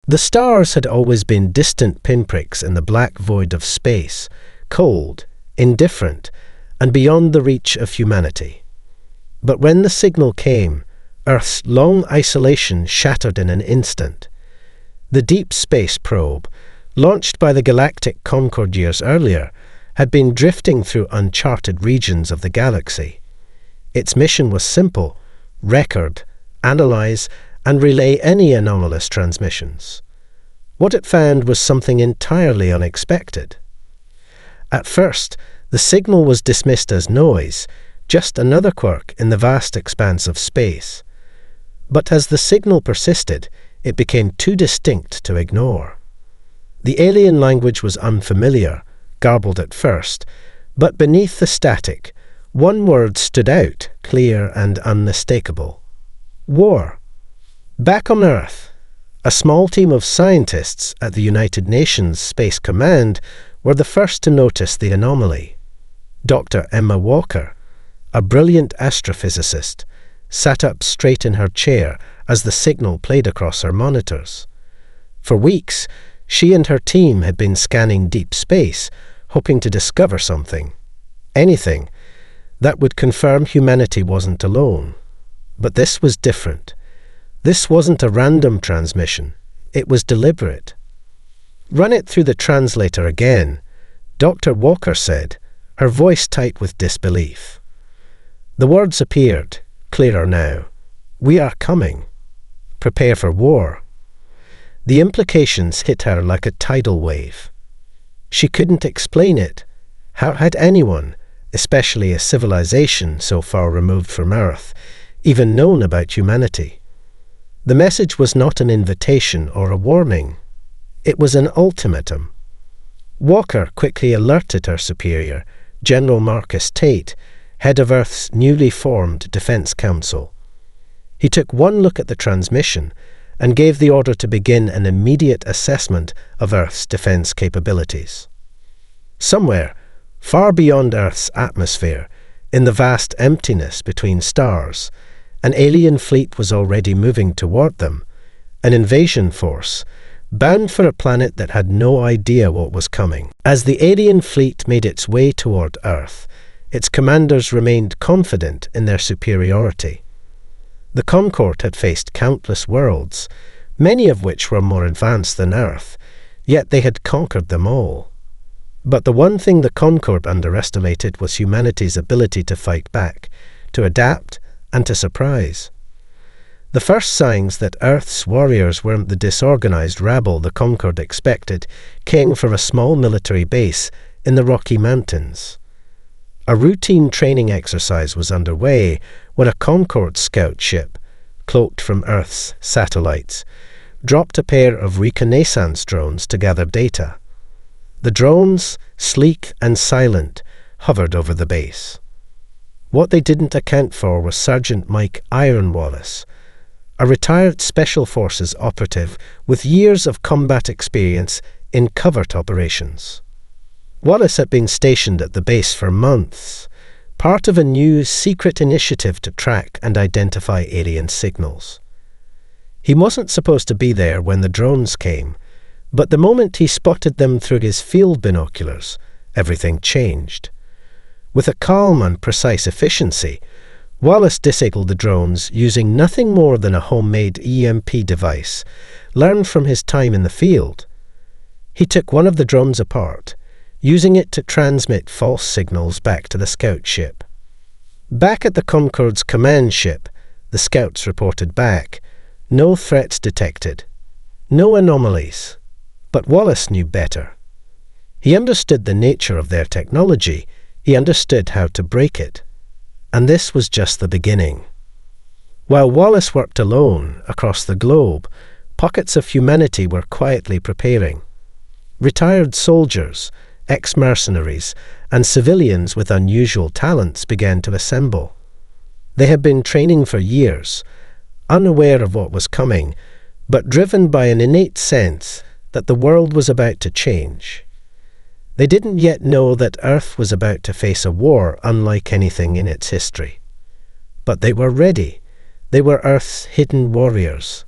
The stars had always been distant pinpricks in the black void of space, cold, indifferent, and beyond the reach of humanity. But when the signal came, Earth's long isolation shattered in an instant. The Deep Space Probe, launched by the Galactic Concorde years earlier, had been drifting through uncharted regions of the galaxy. Its mission was simple: record, analyze, and relay any anomalous transmissions. What it found was something entirely unexpected. At first, the signal was dismissed as noise, just another quirk in the vast expanse of space. But as the signal persisted, it became too distinct to ignore. The alien language was unfamiliar, garbled at first, but beneath the static, one word stood out, clear and unmistakable: war. Back on Earth, a small team of scientists at the United Nations Space Command were the first to notice the anomaly. Dr. Emma Walker, a brilliant astrophysicist, sat up straight in her chair as the signal played across her monitors. For weeks, she and her team had been scanning deep space, hoping to discover something, anything, that would confirm humanity wasn't alone. But this was different. This wasn't a random transmission. It was deliberate. "Run it through the translator again," Dr. Walker said, her voice tight with disbelief. The words appeared, clearer now. "We are coming. Prepare for war." The implications hit her like a tidal wave. She couldn't explain it. How had anyone, especially a civilization so far removed from Earth, even known about humanity? The message was not an invitation or a warning. It was an ultimatum. Walker quickly alerted her superior, General Marcus Tate, head of Earth's newly formed Defense Council. He took one look at the transmission and gave the order to begin an immediate assessment of Earth's defense capabilities. Somewhere, far beyond Earth's atmosphere, in the vast emptiness between stars, an alien fleet was already moving toward them, an invasion force, bound for a planet that had no idea what was coming. As the alien fleet made its way toward Earth, its commanders remained confident in their superiority. The Concorde had faced countless worlds, many of which were more advanced than Earth, yet they had conquered them all. But the one thing the Concorde underestimated was humanity's ability to fight back, to adapt, and to surprise. The first signs that Earth's warriors weren't the disorganized rabble the Concorde expected came from a small military base in the Rocky Mountains. A routine training exercise was underway when a Concorde scout ship, cloaked from Earth's satellites, dropped a pair of reconnaissance drones to gather data. The drones, sleek and silent, hovered over the base. What they didn't account for was Sergeant Mike Iron Wallace, a retired Special Forces operative with years of combat experience in covert operations. Wallace had been stationed at the base for months, part of a new secret initiative to track and identify alien signals. He wasn't supposed to be there when the drones came, but the moment he spotted them through his field binoculars, everything changed. With a calm and precise efficiency, Wallace disabled the drones using nothing more than a homemade EMP device, learned from his time in the field. He took one of the drones apart, using it to transmit false signals back to the scout ship. Back at the Concorde's command ship, the scouts reported back, no threats detected, no anomalies. But Wallace knew better. He understood the nature of their technology. He understood how to break it. And this was just the beginning. While Wallace worked alone across the globe, pockets of humanity were quietly preparing. Retired soldiers, ex-mercenaries, and civilians with unusual talents began to assemble. They had been training for years, unaware of what was coming, but driven by an innate sense that the world was about to change. They didn't yet know that Earth was about to face a war unlike anything in its history. But they were ready. They were Earth's hidden warriors.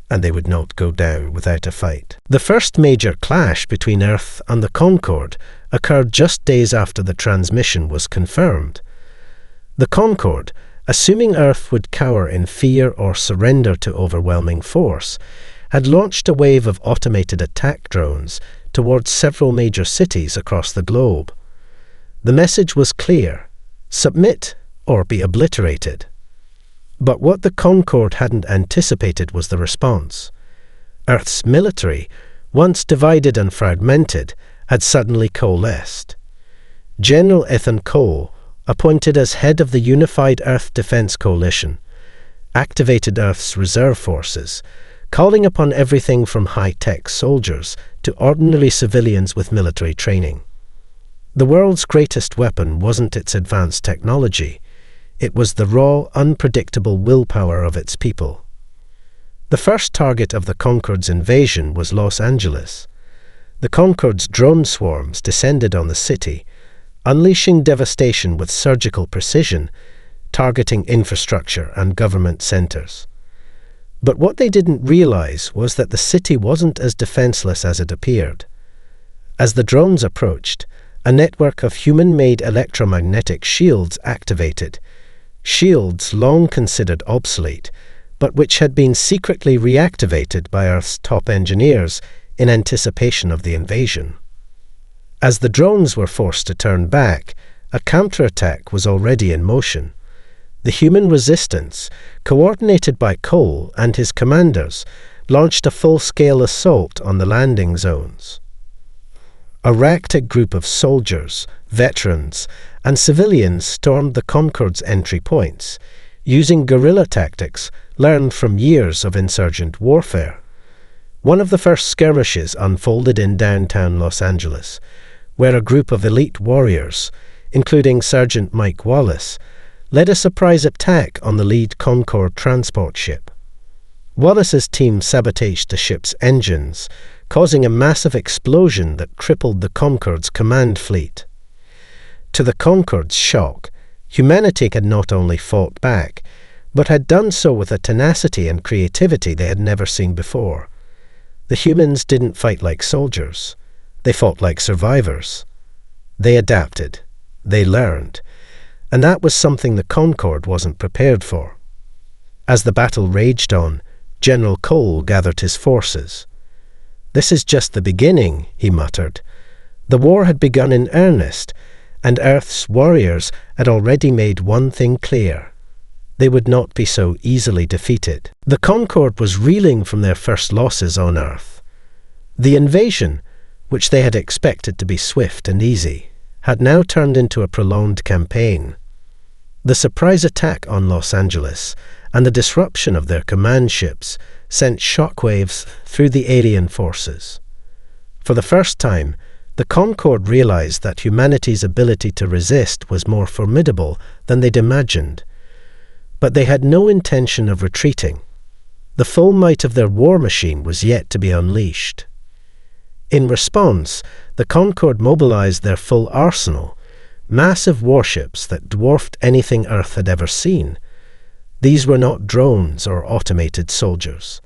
and they would not go down without a fight. The first major clash between Earth and the Concorde occurred just days after the transmission was confirmed. The Concorde, assuming Earth would cower in fear or surrender to overwhelming force, had launched a wave of automated attack drones towards several major cities across the globe. The message was clear: submit or be obliterated. But what the Concorde hadn't anticipated was the response. Earth's military, once divided and fragmented, had suddenly coalesced. General Ethan Cole, appointed as head of the Unified Earth Defense Coalition, activated Earth's reserve forces, calling upon everything from high-tech soldiers to ordinary civilians with military training. The world's greatest weapon wasn't its advanced technology. It was the raw, unpredictable willpower of its people. The first target of the Concorde's invasion was Los Angeles. The Concorde's drone swarms descended on the city, unleashing devastation with surgical precision, targeting infrastructure and government centers. But what they didn't realize was that the city wasn't as defenseless as it appeared. As the drones approached, a network of human-made electromagnetic shields activated, shields long considered obsolete, but which had been secretly reactivated by Earth's top engineers in anticipation of the invasion. As the drones were forced to turn back, a counterattack was already in motion. The human resistance, coordinated by Cole and his commanders, launched a full-scale assault on the landing zones. A ragtag group of soldiers, veterans, and civilians stormed the Concorde's entry points, using guerrilla tactics learned from years of insurgent warfare. One of the first skirmishes unfolded in downtown Los Angeles, where a group of elite warriors, including Sergeant Mike Wallace, led a surprise attack on the lead Concorde transport ship. Wallace's team sabotaged the ship's engines, causing a massive explosion that crippled the Concorde's command fleet. To the Concorde's shock, humanity had not only fought back, but had done so with a tenacity and creativity they had never seen before. The humans didn't fight like soldiers. They fought like survivors. They adapted. They learned. And that was something the Concorde wasn't prepared for. As the battle raged on, General Cole gathered his forces. "This is just the beginning," he muttered. The war had begun in earnest, and Earth's warriors had already made one thing clear: they would not be so easily defeated. The Concorde was reeling from their first losses on Earth. The invasion, which they had expected to be swift and easy, had now turned into a prolonged campaign. The surprise attack on Los Angeles and the disruption of their command ships sent shockwaves through the alien forces. For the first time, the Concorde realized that humanity's ability to resist was more formidable than they'd imagined. But they had no intention of retreating. The full might of their war machine was yet to be unleashed. In response, the Concorde mobilized their full arsenal, massive warships that dwarfed anything Earth had ever seen. These were not drones or automated soldiers.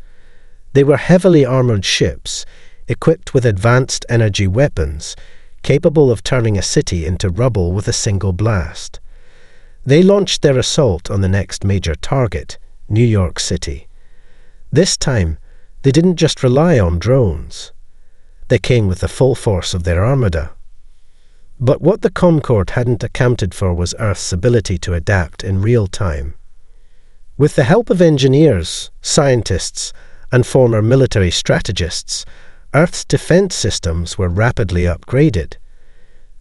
They were heavily armored ships, equipped with advanced energy weapons, capable of turning a city into rubble with a single blast. They launched their assault on the next major target, New York City. This time, they didn't just rely on drones. They came with the full force of their armada. But what the Concorde hadn't accounted for was Earth's ability to adapt in real time. With the help of engineers, scientists, and former military strategists, Earth's defense systems were rapidly upgraded.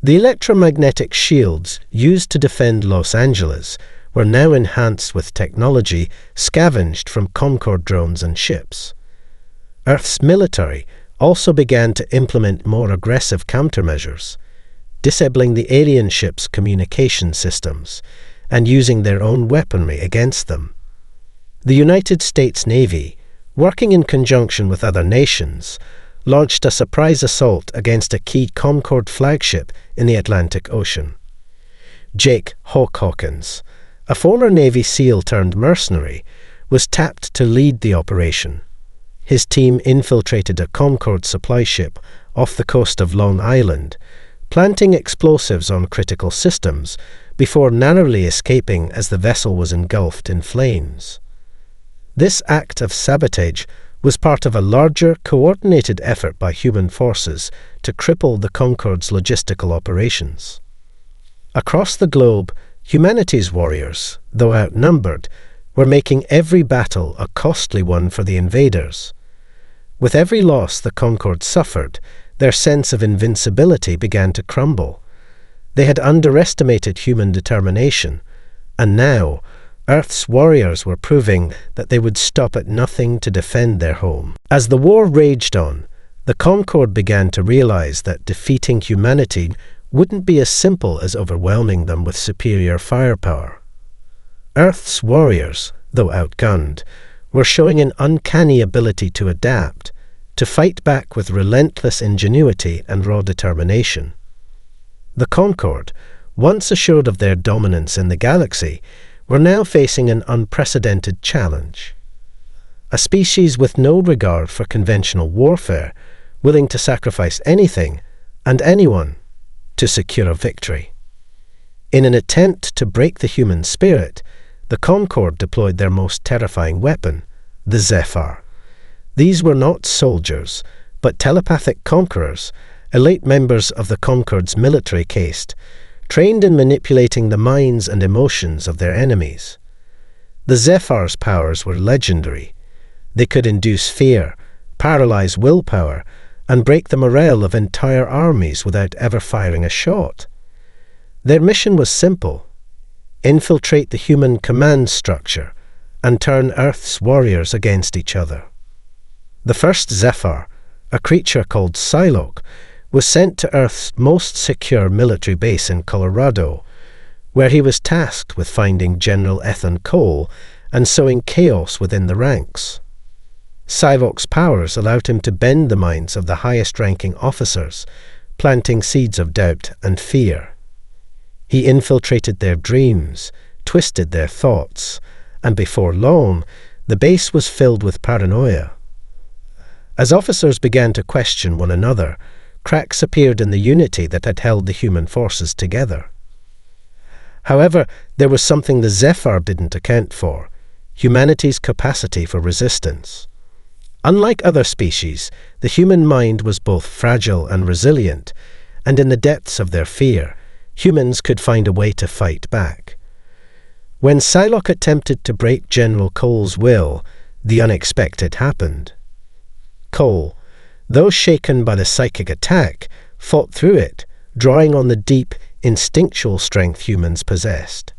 The electromagnetic shields used to defend Los Angeles were now enhanced with technology scavenged from Concorde drones and ships. Earth's military also began to implement more aggressive countermeasures, disabling the alien ships' communication systems and using their own weaponry against them. The United States Navy, working in conjunction with other nations, launched a surprise assault against a key Concorde flagship in the Atlantic Ocean. Jake Hawkins, a former Navy SEAL turned mercenary, was tapped to lead the operation. his team infiltrated a Concorde supply ship off the coast of Long Island, planting explosives on critical systems before narrowly escaping as the vessel was engulfed in flames. This act of sabotage was part of a larger, coordinated effort by human forces to cripple the Concorde's logistical operations. Across the globe, humanity's warriors, though outnumbered, were making every battle a costly one for the invaders. With every loss the Concorde suffered, their sense of invincibility began to crumble. They had underestimated human determination, and now Earth's warriors were proving that they would stop at nothing to defend their home. As the war raged on, the Concorde began to realize that defeating humanity wouldn't be as simple as overwhelming them with superior firepower. Earth's warriors, though outgunned, were showing an uncanny ability to adapt, to fight back with relentless ingenuity and raw determination. The Concorde, once assured of their dominance in the galaxy, were now facing an unprecedented challenge. A species with no regard for conventional warfare, willing to sacrifice anything and anyone to secure a victory. In an attempt to break the human spirit, the Concorde deployed their most terrifying weapon, the Zephyr. These were not soldiers, but telepathic conquerors, elite members of the Concorde's military caste, trained in manipulating the minds and emotions of their enemies. The Zephyr's powers were legendary. They could induce fear, paralyze willpower, and break the morale of entire armies without ever firing a shot. Their mission was simple: infiltrate the human command structure and turn Earth's warriors against each other. The first Zephyr, a creature called Psylocke, was sent to Earth's most secure military base in Colorado, where he was tasked with finding General Ethan Cole and sowing chaos within the ranks. Psylocke's powers allowed him to bend the minds of the highest-ranking officers, planting seeds of doubt and fear. He infiltrated their dreams, twisted their thoughts, and before long, the base was filled with paranoia. As officers began to question one another, cracks appeared in the unity that had held the human forces together. However, there was something the Zephyr didn't account for: humanity's capacity for resistance. Unlike other species, the human mind was both fragile and resilient, and in the depths of their fear, humans could find a way to fight back. When Psylocke attempted to break General Cole's will, the unexpected happened. Cole, though shaken by the psychic attack, fought through it, drawing on the deep, instinctual strength humans possessed.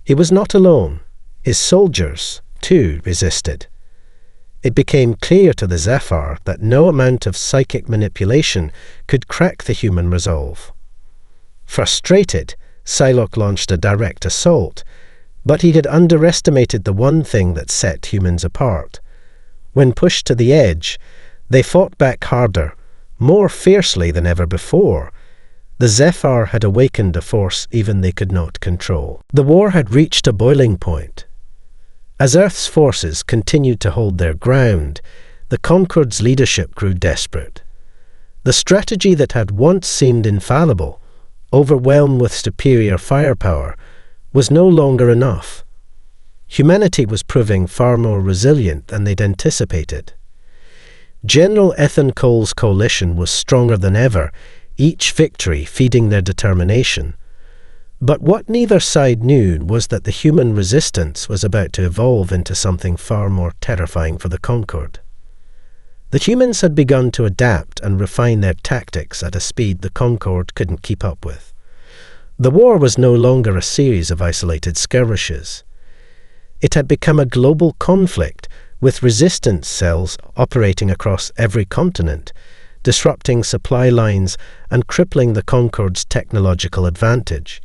He was not alone. His soldiers, too, resisted. It became clear to the Zephyr that no amount of psychic manipulation could crack the human resolve. Frustrated, Psylocke launched a direct assault, but he had underestimated the one thing that set humans apart. When pushed to the edge, they fought back harder, more fiercely than ever before. The Zephyr had awakened a force even they could not control. The war had reached a boiling point. As Earth's forces continued to hold their ground, the Concorde's leadership grew desperate. The strategy that had once seemed infallible, overwhelmed with superior firepower, was no longer enough. Humanity was proving far more resilient than they'd anticipated. General Ethan Cole's coalition was stronger than ever, each victory feeding their determination. But what neither side knew was that the human resistance was about to evolve into something far more terrifying for the Concorde. The humans had begun to adapt and refine their tactics at a speed the Concorde couldn't keep up with. The war was no longer a series of isolated skirmishes. It had become a global conflict, with resistance cells operating across every continent, disrupting supply lines and crippling the Concorde's technological advantage.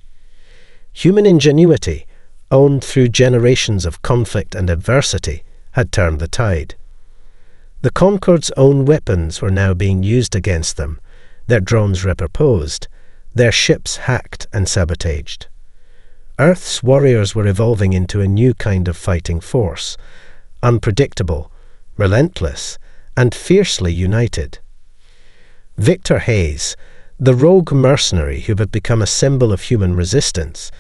Human ingenuity, owned through generations of conflict and adversity, had turned the tide. The Concorde's own weapons were now being used against them, their drones repurposed, their ships hacked and sabotaged. Earth's warriors were evolving into a new kind of fighting force, unpredictable, relentless, and fiercely united. Victor Hayes, the rogue mercenary who had become a symbol of human resistance,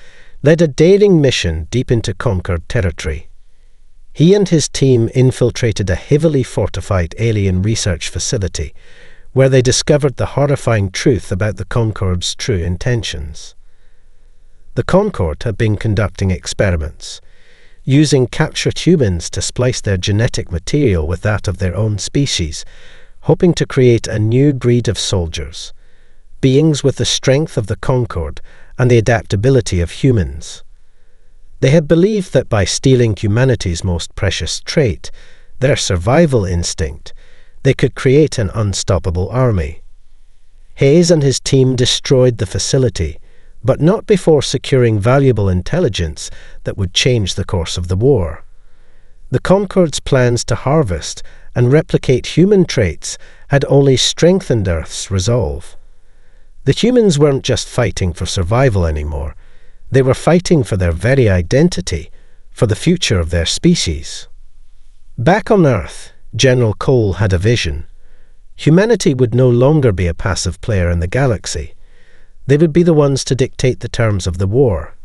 led a daring mission deep into conquered territory. He and his team infiltrated a heavily fortified alien research facility, where they discovered the horrifying truth about the Concorde's true intentions. The Concorde had been conducting experiments, using captured humans to splice their genetic material with that of their own species, hoping to create a new breed of soldiers, beings with the strength of the Concorde and the adaptability of humans. They had believed that by stealing humanity's most precious trait, their survival instinct, they could create an unstoppable army. Hayes and his team destroyed the facility, but not before securing valuable intelligence that would change the course of the war. The Concorde's plans to harvest and replicate human traits had only strengthened Earth's resolve. The humans weren't just fighting for survival anymore. They were fighting for their very identity, for the future of their species. Back on Earth, General Cole had a vision. Humanity would no longer be a passive player in the galaxy. They would be the ones to dictate the terms of the war.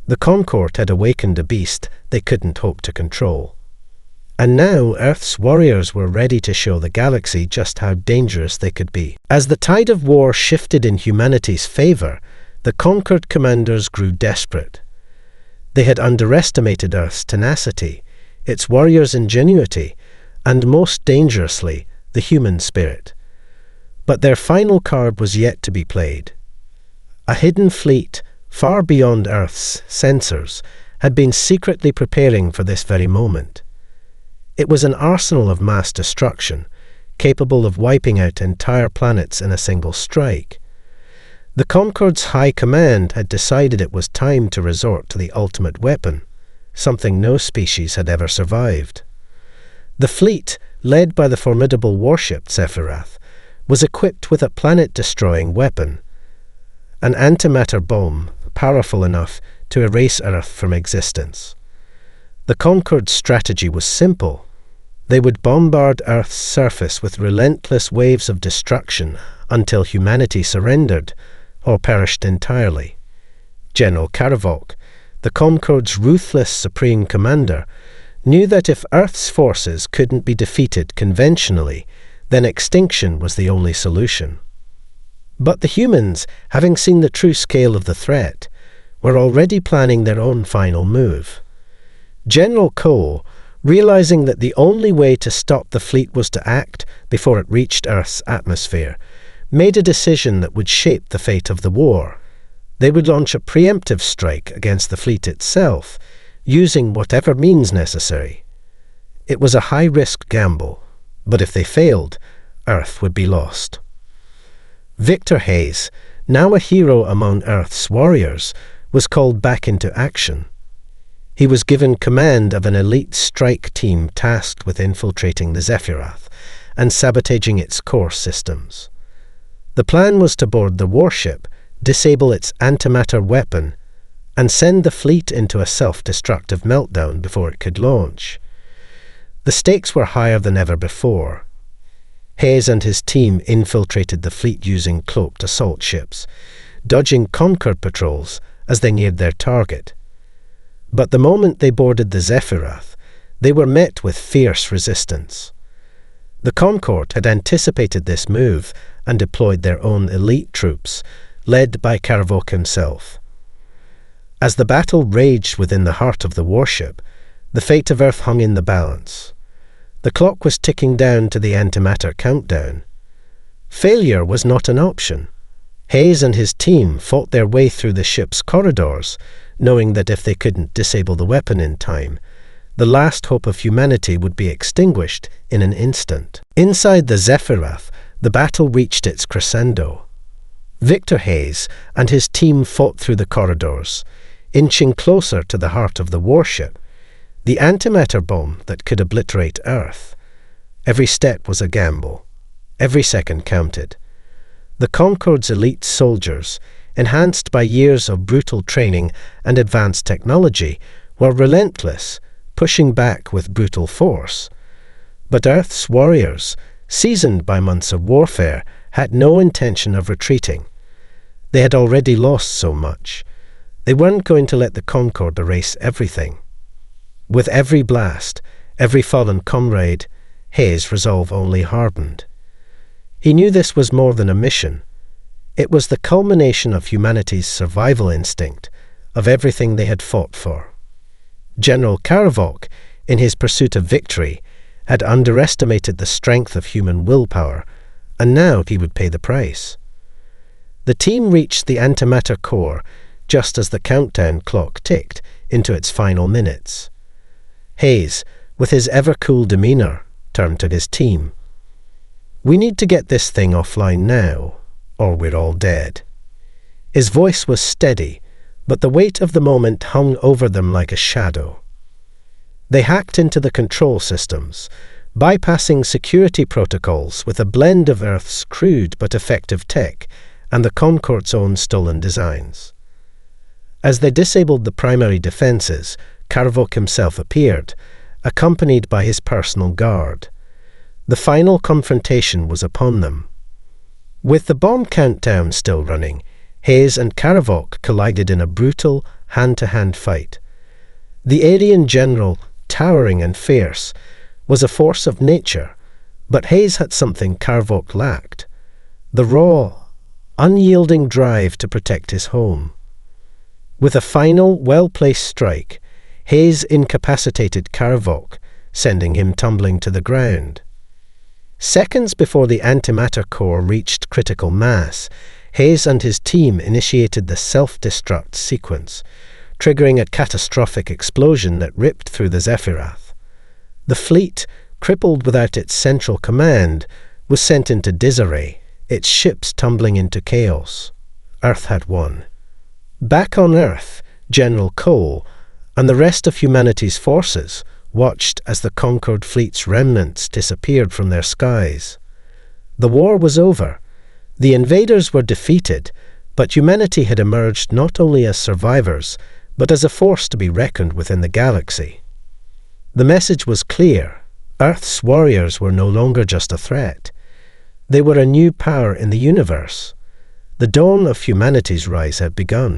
The Concorde had awakened a beast they couldn't hope to control. And now Earth's warriors were ready to show the galaxy just how dangerous they could be. As the tide of war shifted in humanity's favor, the conquered commanders grew desperate. They had underestimated Earth's tenacity, its warriors' ingenuity, and most dangerously, the human spirit. But their final card was yet to be played. A hidden fleet, far beyond Earth's sensors, had been secretly preparing for this very moment. It was an arsenal of mass destruction, capable of wiping out entire planets in a single strike. The Concorde's high command had decided it was time to resort to the ultimate weapon, something no species had ever survived. The fleet, led by the formidable warship Zephyrath, was equipped with a planet-destroying weapon, an antimatter bomb powerful enough to erase Earth from existence. The Concorde's strategy was simple. They would bombard Earth's surface with relentless waves of destruction until humanity surrendered or perished entirely. General Karavok, the Concorde's ruthless supreme commander, knew that if Earth's forces couldn't be defeated conventionally, then extinction was the only solution. But the humans, having seen the true scale of the threat, were already planning their own final move. General Cole, realizing that the only way to stop the fleet was to act before it reached Earth's atmosphere, made a decision that would shape the fate of the war. They would launch a preemptive strike against the fleet itself, using whatever means necessary. It was a high-risk gamble, but if they failed, Earth would be lost. Victor Hayes, now a hero among Earth's warriors, was called back into action. He was given command of an elite strike team tasked with infiltrating the Zephyrath and sabotaging its core systems. The plan was to board the warship, disable its antimatter weapon, and send the fleet into a self-destructive meltdown before it could launch. The stakes were higher than ever before. Hayes and his team infiltrated the fleet using cloaked assault ships, dodging Concorde patrols as they neared their target. But the moment they boarded the Zephyrath, they were met with fierce resistance. The Concorde had anticipated this move and deployed their own elite troops, led by Karavok himself. As the battle raged within the heart of the warship, the fate of Earth hung in the balance. The clock was ticking down to the antimatter countdown. Failure was not an option. Hayes and his team fought their way through the ship's corridors, knowing that if they couldn't disable the weapon in time, the last hope of humanity would be extinguished in an instant. Inside the Zephyrath, the battle reached its crescendo. Victor Hayes and his team fought through the corridors, inching closer to the heart of the warship, the antimatter bomb that could obliterate Earth. Every step was a gamble. Every second counted. The Concorde's elite soldiers, enhanced by years of brutal training and advanced technology, were relentless, pushing back with brutal force. But Earth's warriors, seasoned by months of warfare, had no intention of retreating. They had already lost so much. They weren't going to let the Concorde erase everything. With every blast, every fallen comrade, Hayes' resolve only hardened. He knew this was more than a mission. It was the culmination of humanity's survival instinct, of everything they had fought for. General Karavok, in his pursuit of victory, had underestimated the strength of human willpower, and now he would pay the price. The team reached the antimatter core just as the countdown clock ticked into its final minutes. Hayes, with his ever-cool demeanour, turned to his team. "We need to get this thing offline now, or we're all dead." His voice was steady, but the weight of the moment hung over them like a shadow. They hacked into the control systems, bypassing security protocols with a blend of Earth's crude but effective tech and the Concorde's own stolen designs. As they disabled the primary defences, Karavok himself appeared, accompanied by his personal guard. The final confrontation was upon them. With the bomb countdown still running, Hayes and Karavok collided in a brutal, hand-to-hand fight. The alien general, towering and fierce, was a force of nature, but Hayes had something Karavok lacked: the raw, unyielding drive to protect his home. With a final, well-placed strike, Hayes incapacitated Karavok, sending him tumbling to the ground. Seconds before the antimatter core reached critical mass, Hayes and his team initiated the self-destruct sequence, triggering a catastrophic explosion that ripped through the Zephyrath. The fleet, crippled without its central command, was sent into disarray, its ships tumbling into chaos. Earth had won. Back on Earth, General Cole and the rest of humanity's forces watched as the Concorde fleet's remnants disappeared from their skies. The war was over. The invaders were defeated, but humanity had emerged not only as survivors, but as a force to be reckoned with in the galaxy. The message was clear. Earth's warriors were no longer just a threat. They were a new power in the universe. The dawn of humanity's rise had begun.